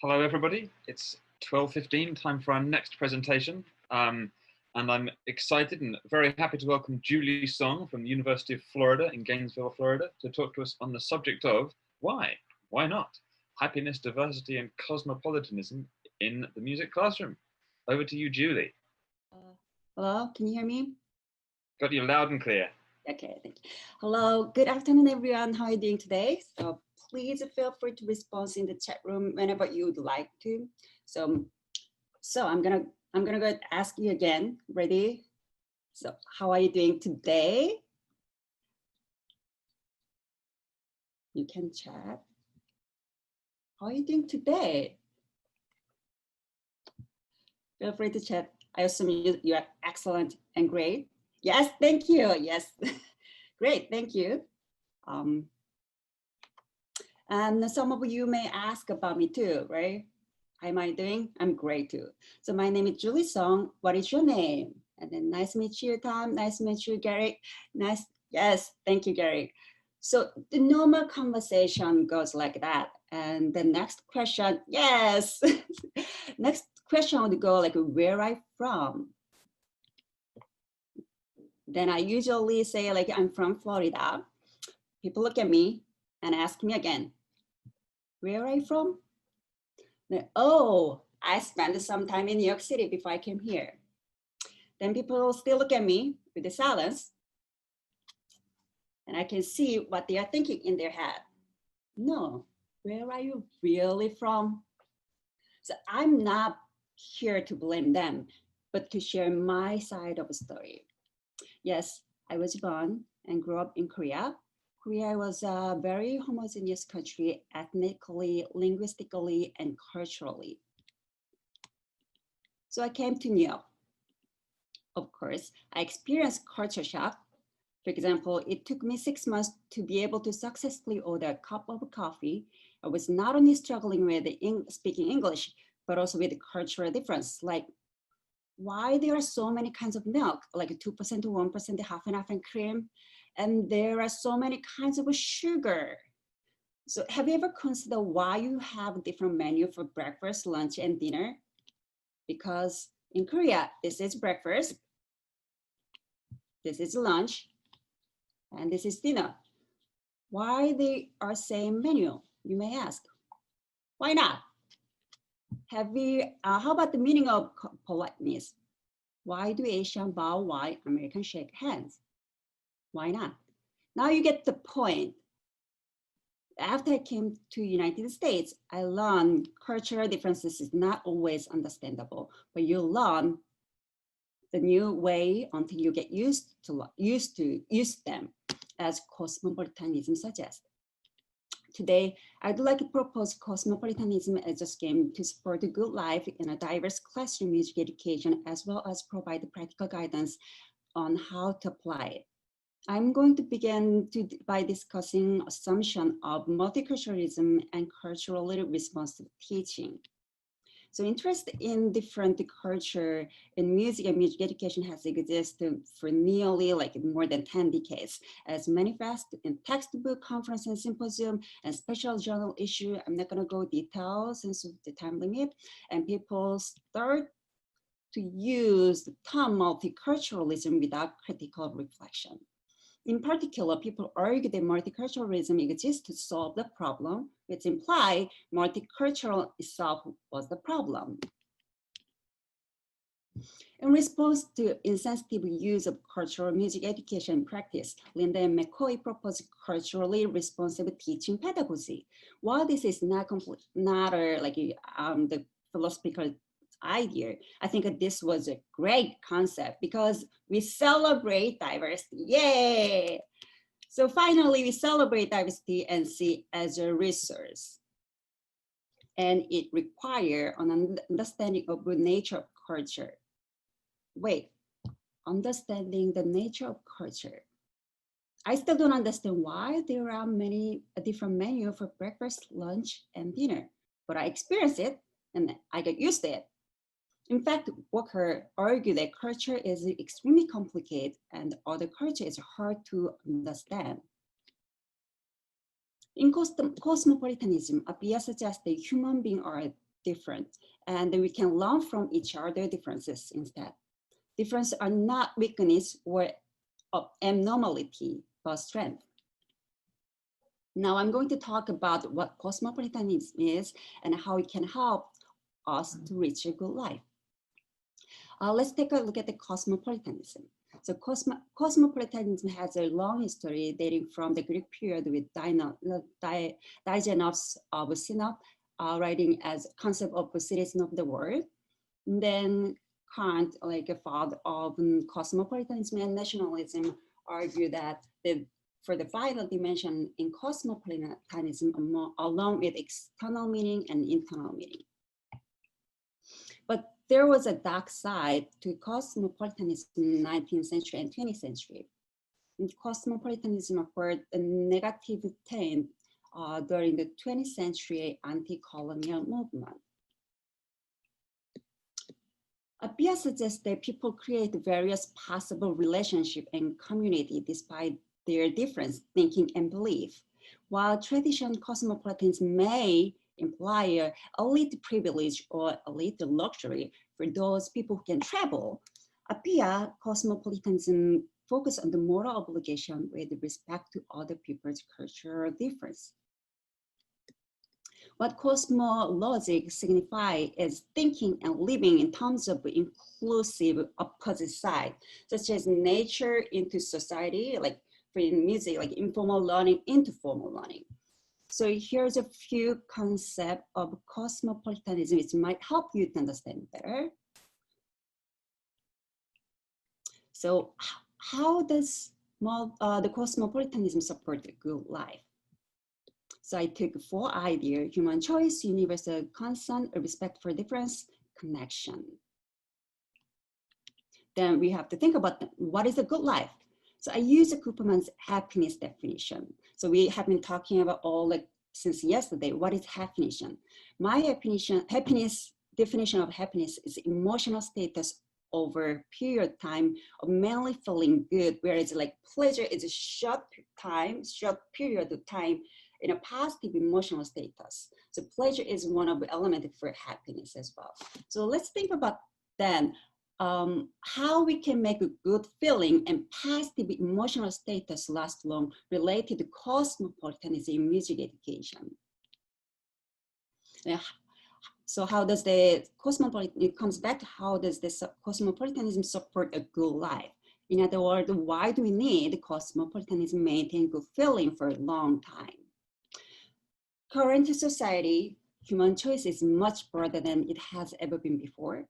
Hello, everybody. It's 12:15, time for our next presentation. And I'm excited and very happy to welcome Julie Song from the University of Florida in Gainesville, Florida, to talk to us on the subject of why not? Happiness, diversity, and cosmopolitanism in the music classroom. Over to you, Julie. Hello, can you hear me? Got you loud and clear. Okay, thank you. Hello, good afternoon, everyone. How are you doing today? So please feel free to respond in the chat room whenever you would like to. So I'm gonna go and ask you again. Ready? So how are you doing today? You can chat. How are you doing today? Feel free to chat. I assume you are excellent and great. Yes, thank you. Yes, great, thank you. And some of you may ask about me too, right? How am I doing? I'm great too. So my name is Julie Song. What is your name? And then nice to meet you, Tom. Nice to meet you, Gary. Nice. Yes, thank you, Gary. So the normal conversation goes like that. And the next question, yes. Next question would go like, where I'm from. Then I usually say like, I'm from Florida. People look at me and ask me again, where are you from? Then, oh, I spent some time in New York City before I came here. Then people still look at me with the silence, and I can see what they are thinking in their head. No, where are you really from? So I'm not here to blame them, but to share my side of the story. Yes, I was born and grew up in Korea. Korea was a very homogeneous country, ethnically, linguistically, and culturally. So I came to New York. Of course, I experienced culture shock. For example, it took me 6 months to be able to successfully order a cup of coffee. I was not only struggling with speaking English, but also with the cultural difference, like why there are so many kinds of milk, like 2% to 1%, half and half and cream, and there are so many kinds of sugar. So have you ever considered why you have different menu for breakfast, lunch, and dinner? Because in Korea, this is breakfast, this is lunch, and this is dinner. Why they are same menu, you may ask. Why not? How about the meaning of politeness? Why do Asian bow while Americans shake hands? Why not? Now you get the point. After I came to United States, I learned cultural differences is not always understandable, but you learn the new way until you get used to them, as cosmopolitanism suggests. Today, I'd like to propose cosmopolitanism as a scheme to support a good life in a diverse classroom music education, as well as provide practical guidance on how to apply it. I'm going to begin by discussing assumption of multiculturalism and culturally responsive teaching. So interest in different culture in music and music education has existed for nearly more than 10 decades, as manifest in textbook, conference, and symposium, and special journal issue. I'm not gonna go details since of the time limit, and people start to use the term multiculturalism without critical reflection. In particular, people argue that multiculturalism exists to solve the problem, which implies multicultural itself was the problem. In response to insensitive use of cultural music education practice, Linda and McCoy proposed culturally responsive teaching pedagogy. While this is not the philosophical idea, I think this was a great concept because we celebrate diversity. Yay! So finally, we celebrate diversity and see as a resource. And it requires an understanding of the nature of culture. Wait, understanding the nature of culture. I still don't understand why there are many different menus for breakfast, lunch, and dinner, but I experienced it and I get used to it. In fact, Walker argued that culture is extremely complicated and other culture is hard to understand. In cosmopolitanism, Appiah suggests that human beings are different, and we can learn from each other differences instead. Differences are not weakness or abnormality, but strength. Now I'm going to talk about what cosmopolitanism is and how it can help us to reach a good life. Let's take a look at the cosmopolitanism. So cosmopolitanism has a long history dating from the Greek period with Digenos of Sinope writing as concept of citizen of the world. And then Kant, like a father of cosmopolitanism and nationalism, argue that for the vital dimension in cosmopolitanism along with external meaning and internal meaning. But there was a dark side to cosmopolitanism in the 19th century and 20th century. And cosmopolitanism acquired a negative tint during the 20th century anti-colonial movement. Pia suggests that people create various possible relationships and community despite their different thinking and belief. While traditional cosmopolitanism may imply elite privilege or elite luxury for those people who can travel, Pia cosmopolitanism focuses on the moral obligation with respect to other people's cultural difference. What cosmologic signifies is thinking and living in terms of inclusive opposite side, such as nature into society, like for music, like informal learning into formal learning. So here's a few concepts of cosmopolitanism which might help you to understand better. So how does the cosmopolitanism support a good life? So I took 4 ideas: human choice, universal consent, respect for difference, connection. Then we have to think about what is a good life. So I use Kupperman's happiness definition. So we have been talking about all like since yesterday, what is happiness? My definition of happiness is emotional status over a period of time of mainly feeling good, whereas like pleasure is a short period of time in a positive emotional status. So pleasure is one of the elements for happiness as well. So let's think about then how we can make a good feeling and positive emotional status last long related to cosmopolitanism in music education. So how does the cosmopolitanism, it comes back to how does this cosmopolitanism support a good life? In other words, why do we need cosmopolitanism maintain good feeling for a long time? Current society, human choice is much broader than it has ever been before.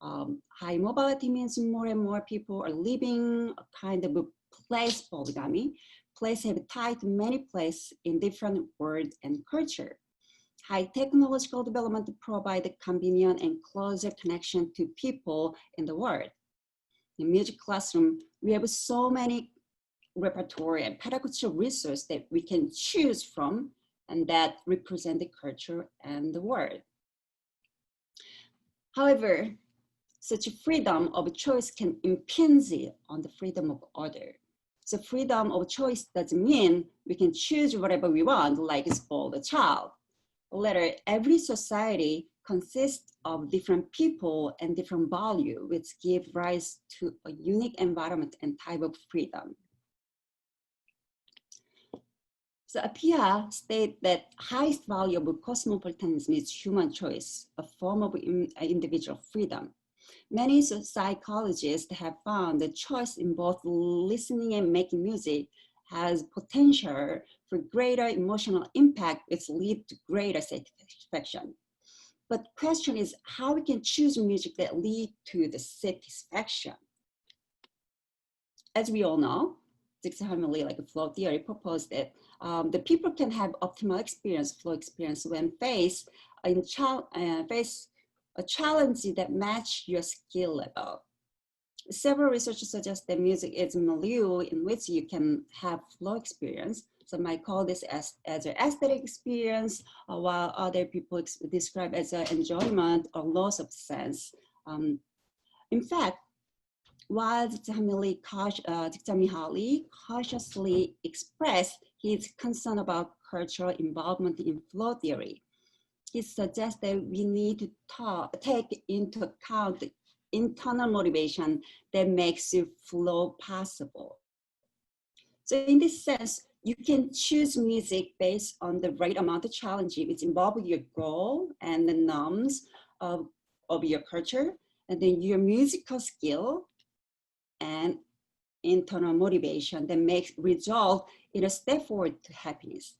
High mobility means more and more people are living a kind of a place polygamy. Places have tied to many places in different world and culture. High technological development provide a convenient and closer connection to people in the world. In music classroom, we have so many repertoire and pedagogical resources that we can choose from and that represent the culture and the world. However, such freedom of choice can impinge on the freedom of others. So freedom of choice doesn't mean we can choose whatever we want, like spoil the child. Later, every society consists of different people and different values, which give rise to a unique environment and type of freedom. So Appiah states that highest value of cosmopolitanism is human choice, a form of individual freedom. Many psychologists have found that choice in both listening and making music has potential for greater emotional impact, which lead to greater satisfaction. But the question is how we can choose music that lead to the satisfaction. As we all know, Dixie-Hammerly, like a flow theory, proposed that the people can have optimal experience, flow experience, when face a challenge that match your skill level. Several researchers suggest that music is a milieu in which you can have flow experience. Some might call this as an aesthetic experience, while other people describe as an enjoyment or loss of sense. In fact, while Dixie-Hammerly cautiously expressed his concern about cultural involvement in flow theory, he suggests that we need to take into account the internal motivation that makes the flow possible. So in this sense, you can choose music based on the right amount of challenge which involve your goal and the norms of your culture, and then your musical skill and internal motivation that makes result in a step forward to happiness.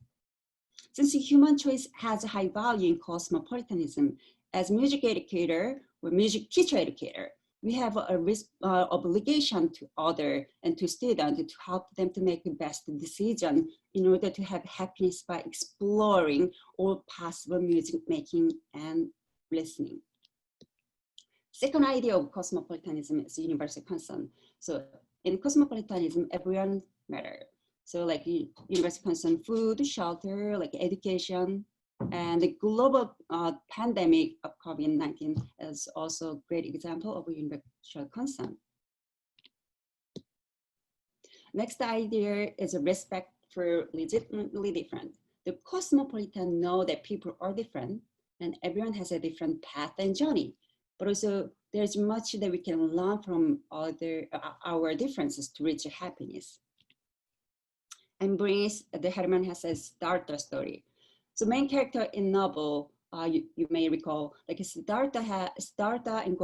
Since human choice has a high value in cosmopolitanism, as music educator or music teacher educator, we have a obligation to other and to students to help them to make the best decision in order to have happiness by exploring all possible music making and listening. Second idea of cosmopolitanism is universal concern. So in cosmopolitanism, everyone matters. So like universal concern, food, shelter, like education, and the global pandemic of COVID-19 is also a great example of a universal concern. Next idea is a respect for legitimately different. The cosmopolitan know that people are different and everyone has a different path and journey, but also there's much that we can learn from our differences to reach happiness. Embrace the Herman Hesse's Starter story. So main character in novel, you may recall, like Siddhartha and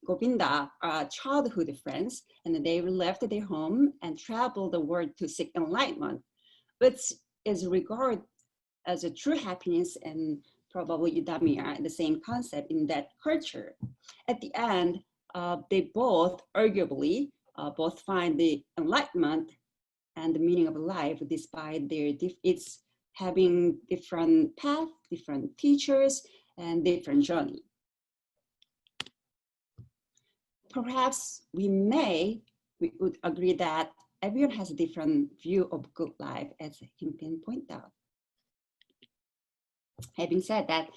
Govinda are childhood friends, and they left their home and traveled the world to seek enlightenment, which is regarded as a true happiness and probably Eudaimonia, the same concept in that culture. At the end, they both arguably both find the enlightenment and the meaning of life despite their having different paths, different teachers, and different journey. Perhaps we would agree that everyone has a different view of good life, as Himpin pointed out. Having said that,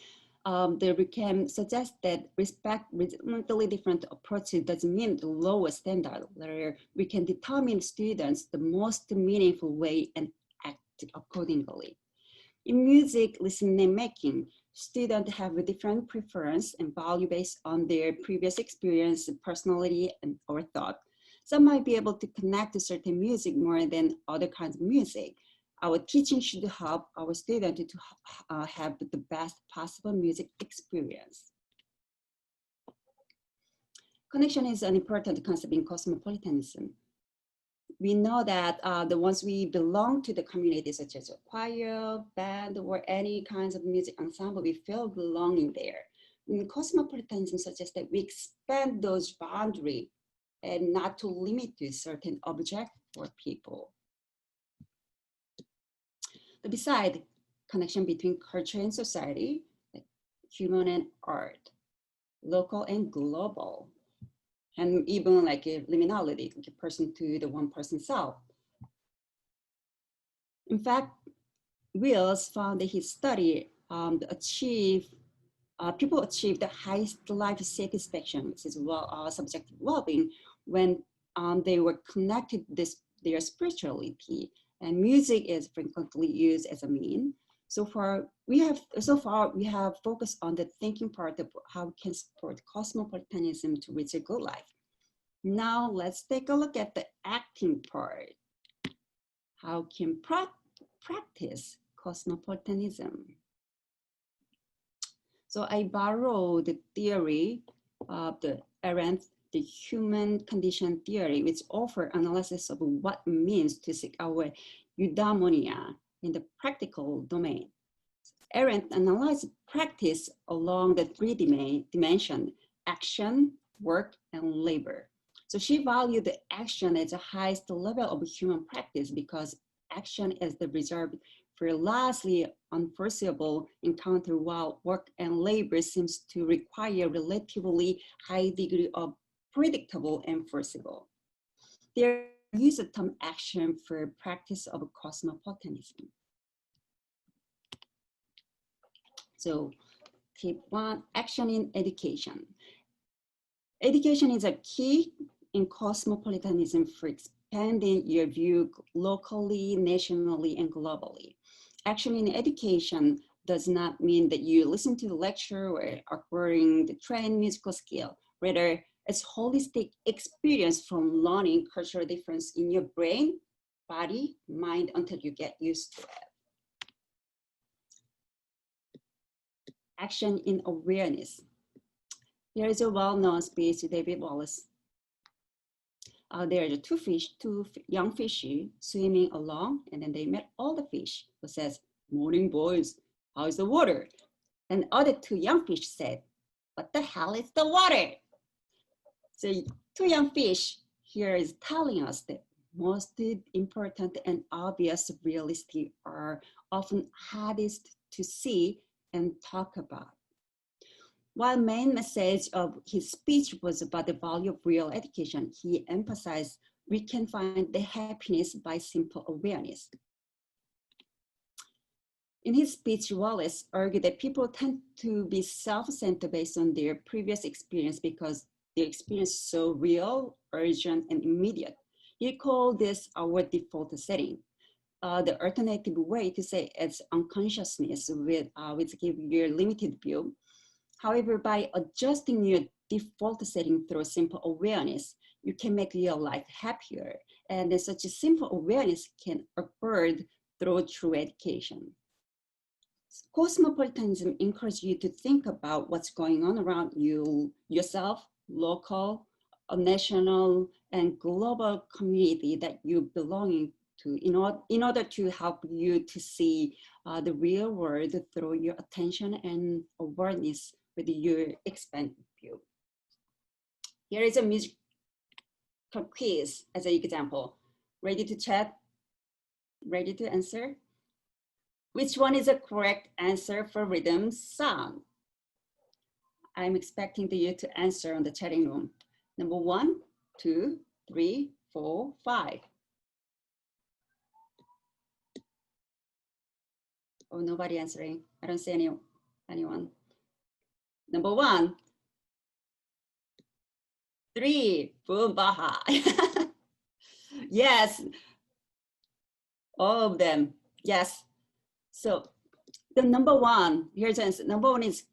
we can suggest that respect regionally different approaches doesn't mean the lowest standard, where we can determine students the most meaningful way and act accordingly. In music listening and making, students have a different preference and value based on their previous experience, personality, or thought. Some might be able to connect to certain music more than other kinds of music. Our teaching should help our students to have the best possible music experience. Connection is an important concept in cosmopolitanism. We know that once we belong to the community, such as a choir, band, or any kinds of music ensemble, we feel belonging there. And cosmopolitanism suggests that we expand those boundaries and not to limit to certain object or people. Besides, connection between culture and society, like human and art, local and global, and even like a liminality, like a person to the one person self. In fact, Wills found that his study people achieve the highest life satisfaction, which is subjective well-being, when they were connected to their spirituality, and music is frequently used as a mean. So far, we have focused on the thinking part of how we can support cosmopolitanism to reach a good life. Now let's take a look at the acting part. How can practice cosmopolitanism? So I borrowed the theory of the human condition theory, which offers analysis of what it means to seek our eudaimonia in the practical domain. Arendt analyzed practice along the three dimensions: action, work, and labor. So she valued the action as the highest level of human practice because action is the result for largely unforeseeable encounter, while work and labor seems to require relatively high degree of predictable and foreseeable. They use the term action for practice of cosmopolitanism. So tip 1, action in education. Education is a key in cosmopolitanism for expanding your view locally, nationally, and globally. Action in education does not mean that you listen to the lecture or acquiring the trained musical skill. Rather, it's holistic experience from learning cultural difference in your brain, body, mind until you get used to it. Action in awareness. Here is a well-known speech, David Wallace. There are two young fish swimming along, and then they met all the fish, who says, "Morning, boys, how's the water?" And other two young fish said, "What the hell is the water?" So two young fish here is telling us that most important and obvious realities are often hardest to see and talk about. While main message of his speech was about the value of real education, he emphasized we can find the happiness by simple awareness. In his speech, Wallace argued that people tend to be self-centered based on their previous experience because their experience is so real, urgent, and immediate. He called this our default setting. The alternative way to say it's unconsciousness, which gives you a limited view. However, by adjusting your default setting through simple awareness, you can make your life happier. And such a simple awareness can occur through true education. Cosmopolitanism encourages you to think about what's going on around you, yourself, local, national, and global community that you belong to in order to help you to see the real world through your attention and awareness with your expanded view. Here is a musical quiz as an example. Ready to chat? Ready to answer? Which one is a correct answer for rhythm sound? I'm expecting you to answer on the chatting room. Number 1, 2, 3, 4, 5. Oh, nobody answering. I don't see anyone. Number 1, 3, boom, baha. Yes, all of them, yes. So the number 1, here's the answer. Number 1 is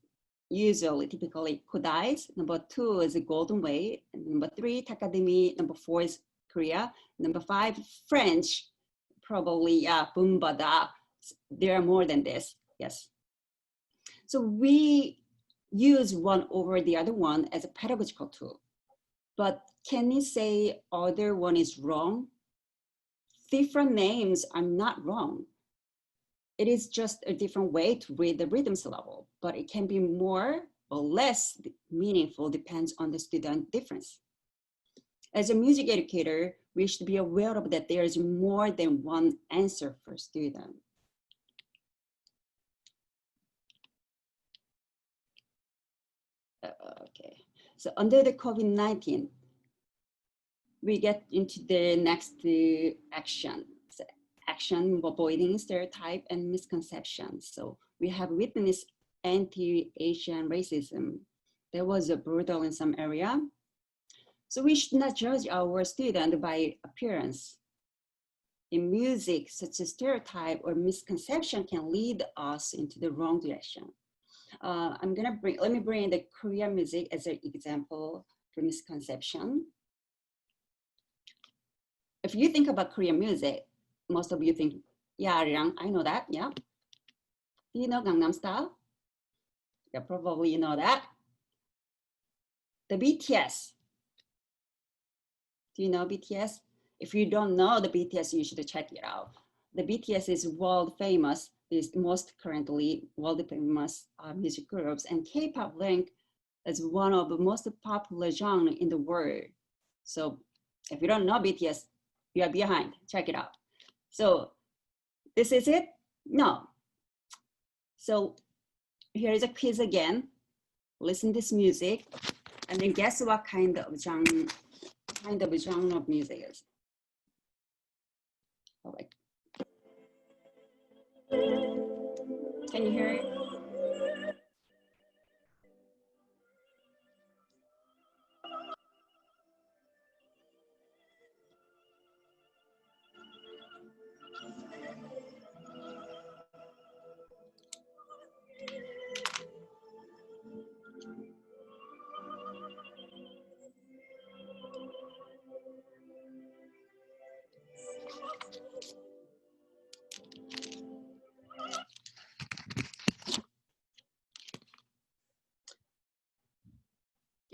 typically Kodai's. Number 2 is the Golden Way. And number 3, Takademi. Number 4 is Korea. Number 5, French. Probably, Bumbada. There are more than this, yes. So we use one over the other one as a pedagogical tool. But can you say other one is wrong? Different names are not wrong. It is just a different way to read the rhythms level, but it can be more or less meaningful, depends on the student difference. As a music educator, we should be aware of that there is more than one answer for student. Okay, so under the COVID-19, we get into the next action. So action avoiding stereotype and misconceptions. So we have witnessed anti-Asian racism. There was a brutal in some area. So we should not judge our student by appearance. In music, such a stereotype or misconception can lead us into the wrong direction. Let me bring the Korean music as an example for misconception. If you think about Korean music, most of you think, yeah, I know that, yeah. Do you know Gangnam Style? Yeah, probably you know that. The BTS. Do you know BTS? If you don't know the BTS, you should check it out. The BTS is world famous, is most currently world famous music groups, and K-pop ranked as one of the most popular genre in the world. So if you don't know BTS, you are behind, check it out. So this is it? No. So here is a quiz again. Listen to this music and then guess what kind of genre of music is. Oh, wait. Can you hear it?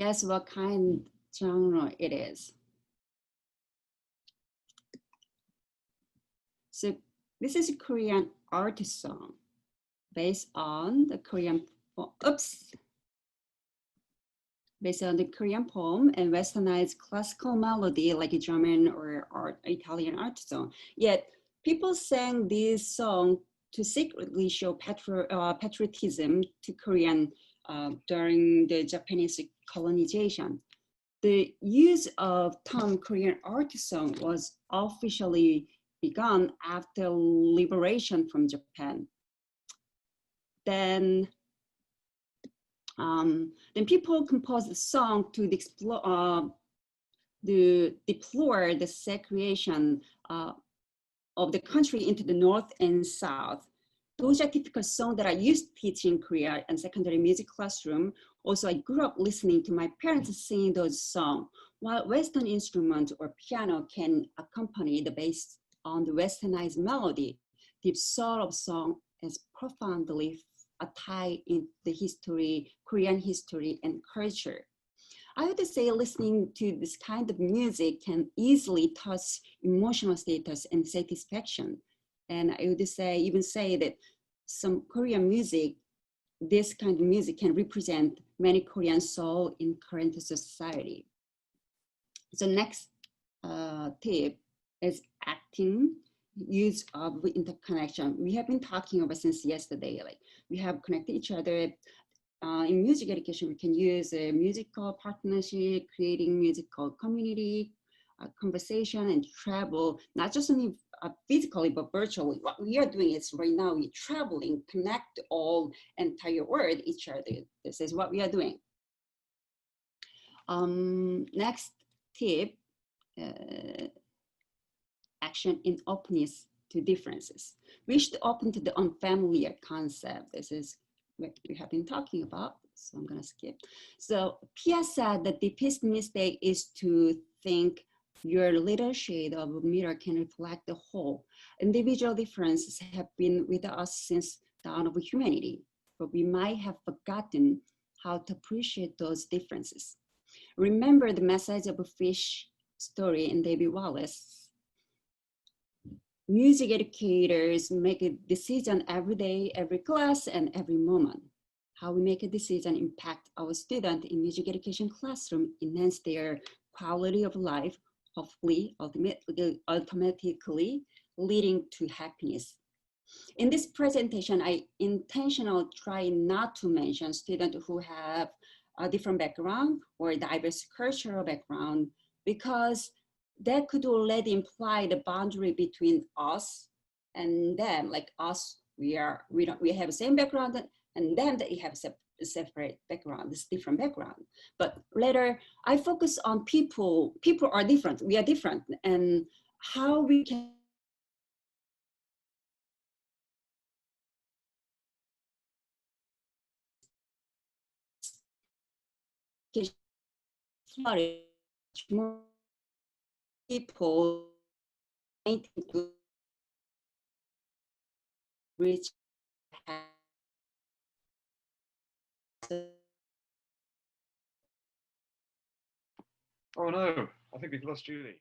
guess what kind of genre it is? So this is a Korean artist song based on the Korean, based on the Korean poem and westernized classical melody like a German or Italian art song. Yet people sang this song to secretly show patriotism to Korean during the Japanese colonization. The use of term Korean art song was officially begun after liberation from Japan. Then people composed a song to deplore the segregation of the country into the North and South. Those are typical songs that I used to teach in Korea and secondary music classroom. Also, I grew up listening to my parents singing those songs, while Western instrument or piano can accompany the based on the westernized melody. The sort of song is profoundly tied in the history, Korean history and culture. I would say listening to this kind of music can easily touch emotional status and satisfaction. And I would say, even say that some Korean music, this kind of music can represent many Korean soul in current society. So next tip is acting, use of interconnection. We have been talking about since yesterday, like we have connected each other. In music education, we can use a musical partnership, creating musical community, conversation and travel, not just only physically, but virtually. What we are doing is right now we're traveling, connect all entire world, each other. This is what we are doing. Next tip, action in openness to differences. We should open to the unfamiliar concept. This is what we have been talking about, so I'm gonna skip. So Pia said the deepest mistake is to think your little shade of a mirror can reflect the whole. Individual differences have been with us since the dawn of humanity, but we might have forgotten how to appreciate those differences. Remember the message of a fish story in David Wallace. Music educators make a decision every day, every class, and every moment. How we make a decision impact our students in music education classroom, enhance their quality of life, hopefully, automatically leading to happiness. In this presentation, I intentionally try not to mention students who have a different background or diverse cultural background, because that could already imply the boundary between us and them. Like us, we have the same background, and them that you have a separate background, this different background. But later, I focus on people. People are different. We are different, and how we can flourish more people reach. Oh no, I think we've lost Julie.